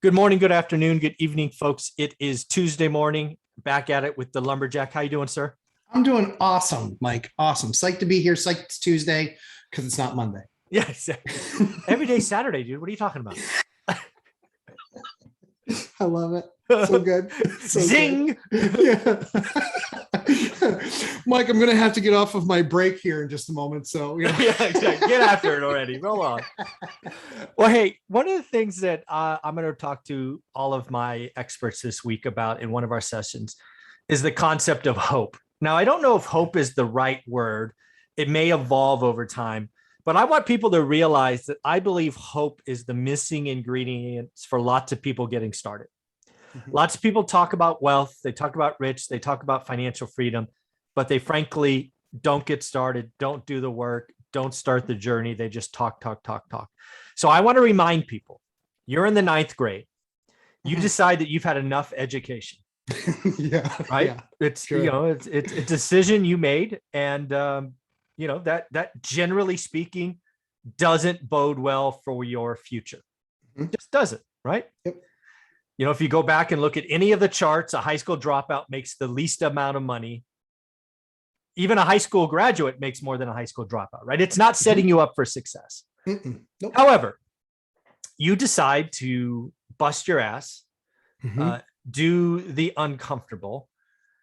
Good morning, good afternoon, good evening, folks. It is Tuesday morning. Back at it with the lumberjack. How you doing, sir? I'm doing awesome, Mike. Awesome. Psyched to be here. Psyched it's Tuesday because it's not Monday. Yeah, exactly. Every day Saturday, dude. What are you talking about? I love it. So good. So Zing. Good. Yeah. Mike, I'm gonna have to get off of my break here in just a moment. So Yeah, exactly. Get after it already. Roll on. Well, hey, one of the things that I'm going to talk to all of my experts this week about in one of our sessions is the concept of hope. Now, I don't know if hope is the right word. It may evolve over time, but I want people to realize that I believe hope is the missing ingredients for lots of people getting started. Lots of people talk about wealth, they talk about rich, they talk about financial freedom, but they frankly don't get started, don't do the work, don't start the journey. They just talk, talk, talk, talk. So I want to remind people, you're in the ninth grade. You decide that you've had enough education. Yeah. Right. Yeah, It's, sure. it's a decision you made. And, that generally speaking doesn't bode well for your future. Mhm. Just doesn't. Right. Yep. If you go back and look at any of the charts, a high school dropout makes the least amount of money. Even a high school graduate makes more than a high school dropout, right? It's not setting you up for success. Nope. However, you decide to bust your ass, Mhm. do the uncomfortable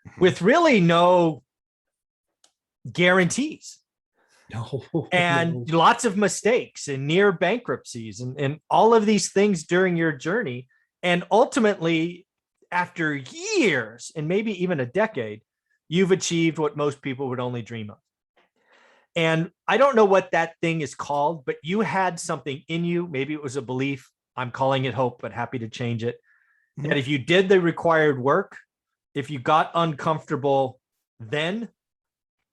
Mhm. with really no guarantees No, and no. lots of mistakes and near bankruptcies and all of these things during your journey. And ultimately, after years and maybe even a decade, you've achieved what most people would only dream of. And I don't know what that thing is called, but you had something in you. Maybe it was a belief. I'm calling it hope, but happy to change it. That Mhm. if you did the required work, if you got uncomfortable, then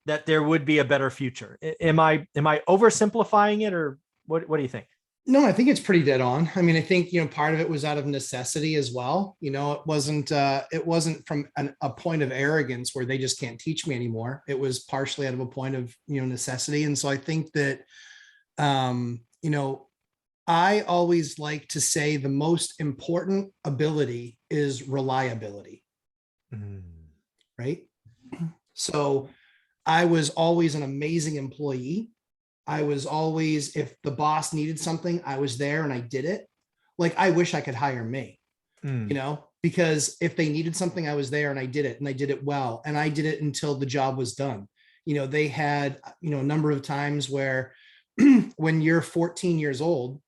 that there would be a better future. Am I oversimplifying it, or what do you think? No, I think it's pretty dead on. I mean, I think, part of it was out of necessity as well. It wasn't from a point of arrogance where they just can't teach me anymore. It was partially out of a point of, necessity. And so I think that, um, you know, I always like to say the most important ability is reliability, Mm. right? So I was always an amazing employee. I was always, if the boss needed something, I was there and I did it. Like, I wish I could hire me, Mm. because if they needed something, I was there and I did it and I did it well. And I did it until the job was done. They had, a number of times where when you're 14 years old,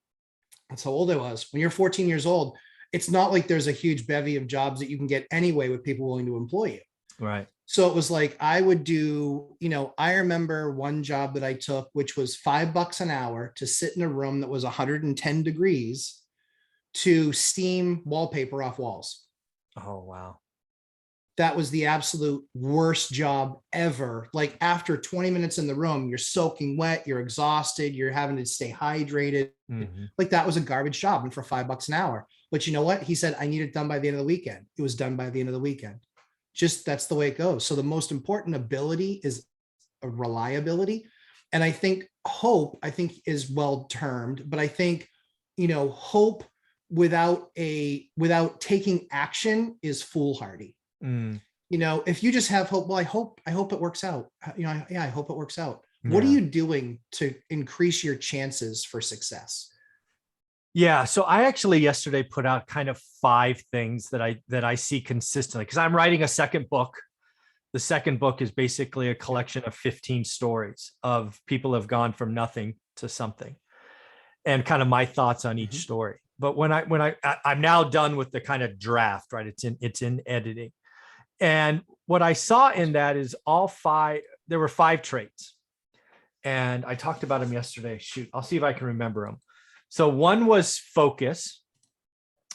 that's how old I was. When you're 14 years old, it's not like there's a huge bevy of jobs that you can get anyway with people willing to employ you. Right. So it was like I would do, I remember one job that I took, which was $5 an hour to sit in a room that was 110 degrees to steam wallpaper off walls. Oh, wow. That was the absolute worst job ever. Like, after 20 minutes in the room, you're soaking wet, you're exhausted, you're having to stay hydrated. Mm-hmm. Like, that was a garbage job, and for $5 an hour. But you know what? He said, I need it done by the end of the weekend. It was done by the end of the weekend. Just, that's the way it goes. So the most important ability is a reliability. And I think hope, is well termed, but I think, hope without taking action is foolhardy. Mm. If you just have hope, well, I hope it works out. Yeah, I hope it works out. What are Yeah. you doing to increase your chances for success? Yeah. So I actually yesterday put out kind of 5 things that I see consistently, because I'm writing a second book. The second book is basically a collection of 15 stories of people who have gone from nothing to something, and kind of my thoughts on each Mhm. story. But I'm now done with the kind of draft, right? It's in editing. And what I saw in that is all 5, there were 5 traits. And I talked about them yesterday. Shoot, I'll see if I can remember them. So one was focus,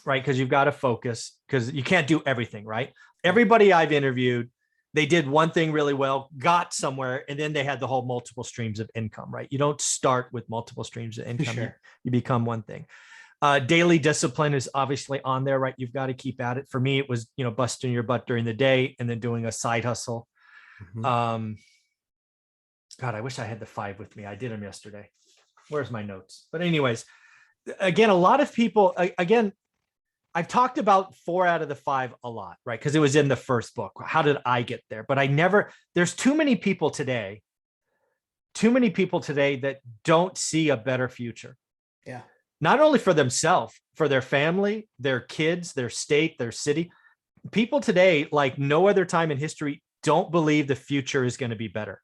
right? Because you've got to focus, because you can't do everything, right? Everybody I've interviewed, they did one thing really well, got somewhere, and then they had the whole multiple streams of income, right? You don't start with multiple streams of income. Sure. You become one thing. Daily discipline is obviously on there, right? You've got to keep at it. For me, it was, busting your butt during the day and then doing a side hustle. Mhm. Um, God, I wish I had the 5 with me. I did them yesterday. Where's my notes? But anyways, again, a lot of people, again, I've talked about 4 out of the 5 a lot, right? Because it was in the first book. How did I get there? But I never, there's too many people today that don't see a better future. Yeah. Not only for themselves, for their family, their kids, their state, their city. People today, like no other time in history, don't believe the future is going to be better.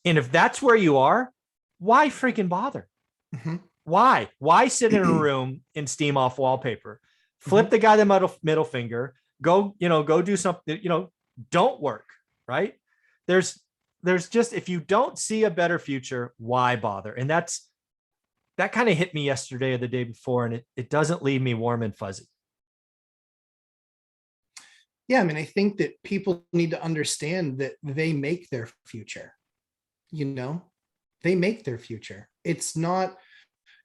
And if that's where you are, why freaking bother? Mm-hmm. Why sit in a room and steam off wallpaper? Flip Mm-hmm. the guy the middle finger. Go, go do something, don't work, right? There's just, if you don't see a better future, why bother? And that kind of hit me yesterday or the day before, and it doesn't leave me warm and fuzzy. Yeah, I mean, I think that people need to understand that they make their future. They make their future. It's not,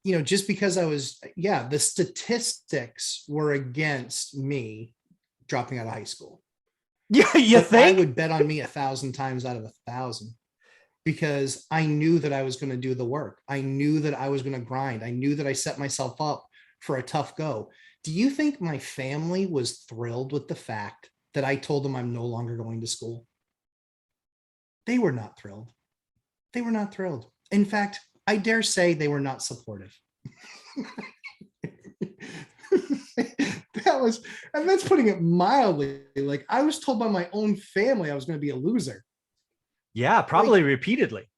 just because the statistics were against me dropping out of high school. Yeah, you But I think? would bet on me 1,000 times out of 1,000, because I knew that I was going to do the work. I knew that I was going to grind. I knew that I set myself up for a tough go. Do you think my family was thrilled with the fact that I told them I'm no longer going to school? They were not thrilled. They were not thrilled. In fact, I dare say they were not supportive. And that's putting it mildly. Like, I was told by my own family I was going to be a loser. Yeah, probably repeatedly.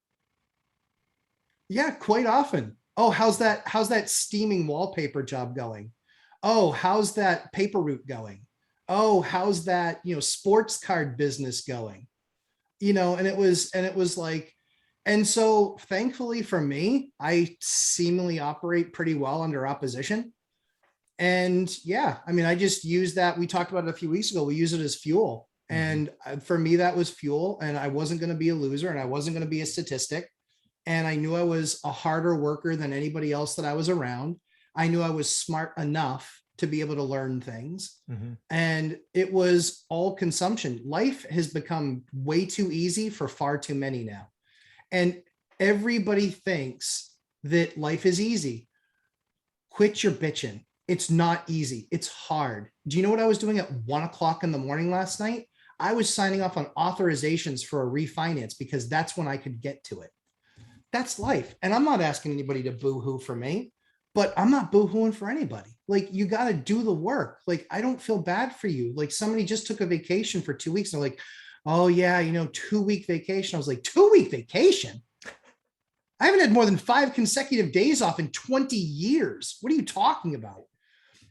Yeah, quite often. Oh, how's that steaming wallpaper job going? Oh, how's that paper route going? Oh, how's that, sports card business going? And it was like, and so thankfully for me, I seemingly operate pretty well under opposition. And yeah, I mean, I just use that. We talked about it a few weeks ago. We use it as fuel. And for me, that was fuel. And I wasn't going to be a loser, and I wasn't going to be a statistic. And I knew I was a harder worker than anybody else that I was around. I knew I was smart enough to be able to learn things. And it was all consumption. Life has become way too easy for far too many now. And everybody thinks that life is easy. Quit your bitching. It's not easy. It's hard. Do you know what I was doing at 1:00 in the morning last night? I was signing off on authorizations for a refinance, because that's when I could get to it. That's life. And I'm not asking anybody to boo-hoo for me, but I'm not boo-hooing for anybody. Like, you got to do the work. Like, I don't feel bad for you. Like, somebody just took a vacation for 2 weeks. And they're like, oh yeah, 2-week vacation. I was like, 2-week vacation? I haven't had more than 5 consecutive days off in 20 years. What are you talking about?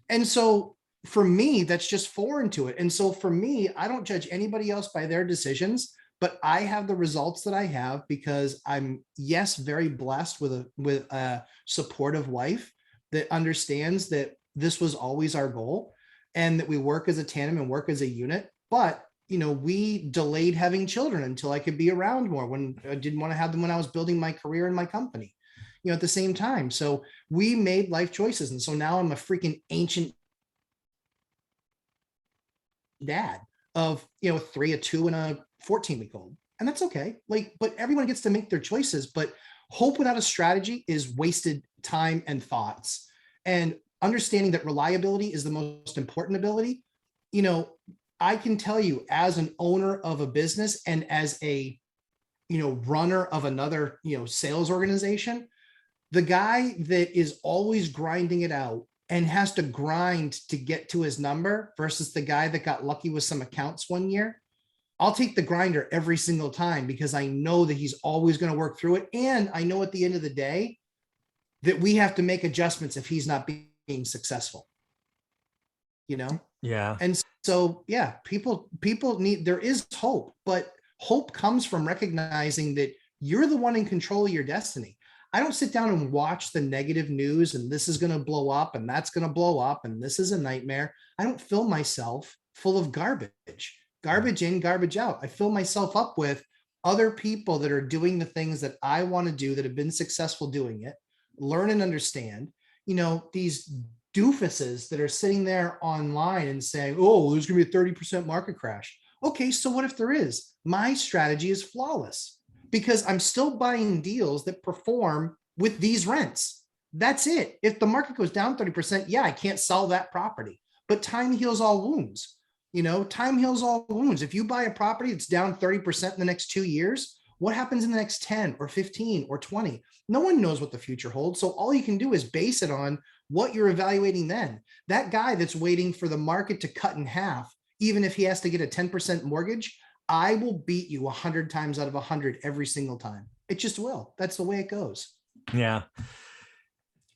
And so for me, that's just foreign to it. And so for me, I don't judge anybody else by their decisions, but I have the results that I have because I'm, yes, very blessed with a supportive wife that understands that this was always our goal, and that we work as a tandem and work as a unit. But we delayed having children until I could be around more, when I didn't want to have them when I was building my career in my company, at the same time. So we made life choices. And so now I'm a freaking ancient dad of, 3, a 2, and a 14-week-old. And that's okay. Like, but everyone gets to make their choices. But hope without a strategy is wasted time and thoughts. And understanding that reliability is the most important ability. I can tell you, as an owner of a business and as a, runner of another, sales organization, the guy that is always grinding it out and has to grind to get to his number versus the guy that got lucky with some accounts one year, I'll take the grinder every single time, because I know that he's always going to work through it. And I know at the end of the day that we have to make adjustments if he's not being successful, Yeah. And so, yeah, people need, there is hope, but hope comes from recognizing that you're the one in control of your destiny. I don't sit down and watch the negative news and this is going to blow up and that's going to blow up and this is a nightmare. I don't fill myself full of garbage in, garbage out. I fill myself up with other people that are doing the things that I want to do, that have been successful doing it, learn and understand. These doofuses that are sitting there online and saying, oh, there's going to be a 30% market crash. Okay, so what if there is? My strategy is flawless, because I'm still buying deals that perform with these rents. That's it. If the market goes down 30%, yeah, I can't sell that property. but time heals all wounds. Time heals all wounds. If you buy a property that's down 30% in the next 2 years, what happens in the next 10 or 15 or 20? No one knows what the future holds. So all you can do is base it on what you're evaluating then. That guy that's waiting for the market to cut in half, even if he has to get a 10% mortgage, I will beat you 100 times out of 100 every single time. It just will. That's the way it goes. Yeah.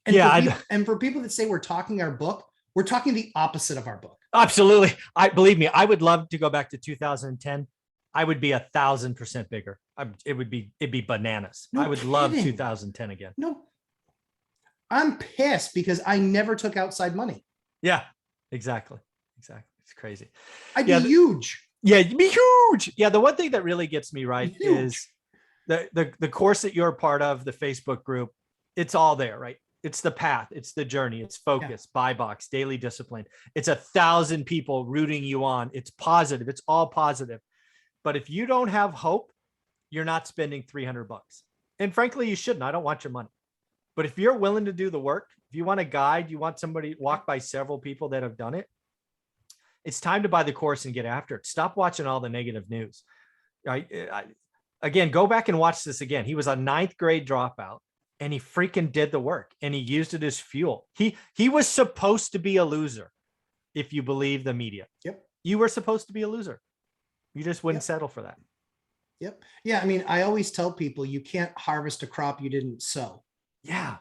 And Yeah. for people that say we're talking our book, we're talking the opposite of our book. Absolutely. Believe me, I would love to go back to 2010. I would be 1,000% bigger. It'd be bananas. No I would love kidding. 2010 again. No, I'm pissed because I never took outside money. Yeah, exactly. It's crazy. I'd be huge. Yeah, you'd be huge. Yeah. The one thing that really gets me right is the course that you're a part of, the Facebook group. It's all there, right? It's the path. It's the journey. It's focus, buy box, daily discipline. It's 1,000 people rooting you on. It's positive. It's all positive. But if you don't have hope, you're not spending $300. And frankly, you shouldn't. I don't want your money. But if you're willing to do the work, if you want a guide, you want somebody walk by several people that have done it, it's time to buy the course and get after it. Stop watching all the negative news. Again, go back and watch this again. He was a 9th grade dropout and he freaking did the work and he used it as fuel. He was supposed to be a loser. If you believe the media, you were supposed to be a loser. You just wouldn't settle for that. Yep. Yeah. I mean, I always tell people you can't harvest a crop you didn't sow. Yeah.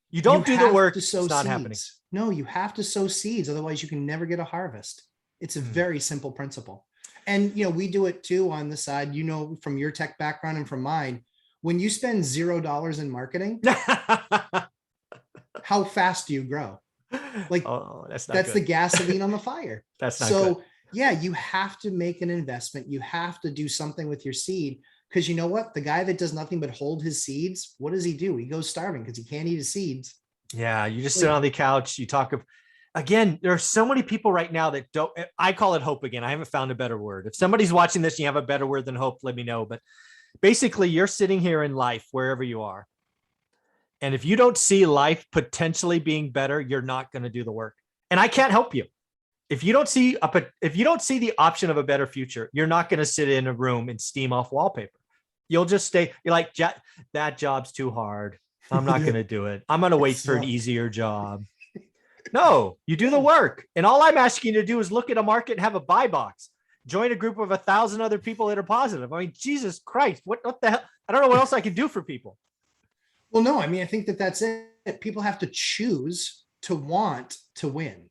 You don't do the work. It's not seeds. Happening. No, you have to sow seeds. Otherwise you can never get a harvest. It's a very simple principle. And, we do it too on the side, from your tech background and from mine, when you spend $0 in marketing, how fast do you grow? Like, that's the gasoline on the fire. That's not good. Yeah, you have to make an investment. You have to do something with your seed because you know what? The guy that does nothing but hold his seeds, what does he do? He goes starving because he can't eat his seeds. Yeah, you just sit on the couch. You talk of, again, there are so many people right now that don't, I call it hope again. I haven't found a better word. If somebody's watching this and you have a better word than hope, let me know. But basically you're sitting here in life, wherever you are. And if you don't see life potentially being better, you're not going to do the work. And I can't help you. If you don't see the option of a better future, you're not going to sit in a room and steam off wallpaper. You'll just stay. You're like, that job's too hard. I'm not going to do it. I'm going to wait for an easier job. No, you do the work. And all I'm asking you to do is look at a market and have a buy box. Join a group of 1,000 other people that are positive. I mean, Jesus Christ, what the hell? I don't know what else I can do for people. Well, no, I mean, I think that's it. People have to choose to want to win.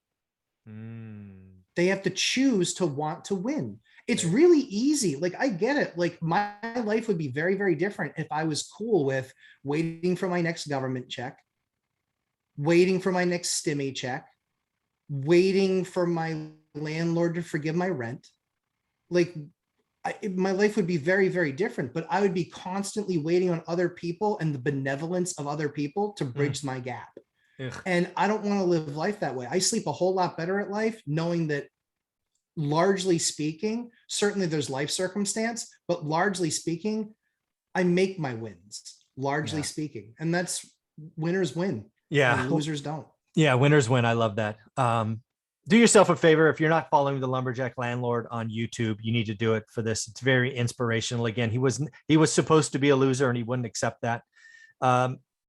They have to choose to want to win. It's really easy. Like, I get it. Like, my life would be very, very different if I was cool with waiting for my next government check, waiting for my next stimmy check, waiting for my landlord to forgive my rent. Like, my life would be very, very different, but I would be constantly waiting on other people and the benevolence of other people to bridge my gap. And I don't want to live life that way. I sleep a whole lot better at life, knowing that largely speaking, certainly there's life circumstance, but largely speaking, I make my wins, largely speaking. And that's winners win. Yeah. Losers don't. Yeah. Winners win. I love that. Do yourself a favor. If you're not following the Lumberjack Landlord on YouTube, you need to do it for this. It's very inspirational. Again, he was supposed to be a loser and he wouldn't accept that.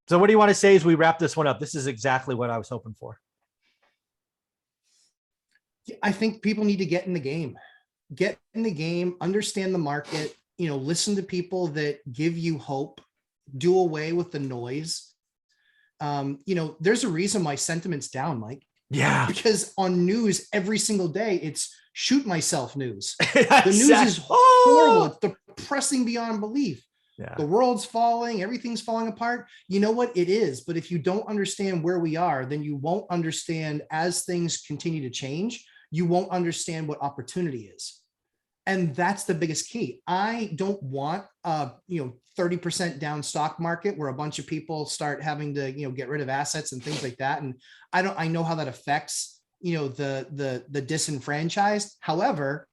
So what do you want to say as we wrap this one up? This is exactly what I was hoping for. I think people need to get in the game, understand the market, listen to people that give you hope, do away with the noise. There's a reason why sentiment's down, Mike. Yeah. Because on news every single day, it's shoot myself news. The news is horrible. It's depressing beyond belief. Yeah. The world's falling, everything's falling apart. You know what? It is. But if you don't understand where we are, then you won't understand as things continue to change. You won't understand what opportunity is. And that's the biggest key. I don't want 30% down stock market where a bunch of people start having to, get rid of assets and things like that. And I know how that affects, the disenfranchised. However,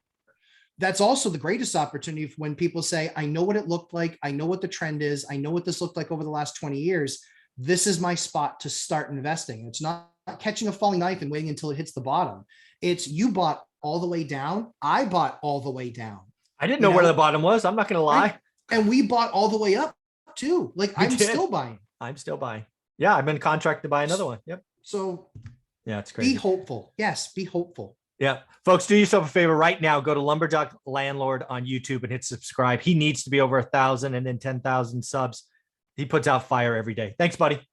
that's also the greatest opportunity when people say, I know what it looked like. I know what the trend is. I know what this looked like over the last 20 years. This is my spot to start investing. It's not catching a falling knife and waiting until it hits the bottom. It's you bought all the way down. I bought all the way down. I didn't know where the bottom was. I'm not going to lie. And we bought all the way up too. Like I'm still buying. I'm still buying. Yeah. I've been contracted to buy another one. Yep. So yeah, it's crazy. Be hopeful. Yes. Be hopeful. Yeah. Folks, do yourself a favor right now. Go to Lumberjack Landlord on YouTube and hit subscribe. He needs to be over 1,000 and then 10,000 subs. He puts out fire every day. Thanks, buddy.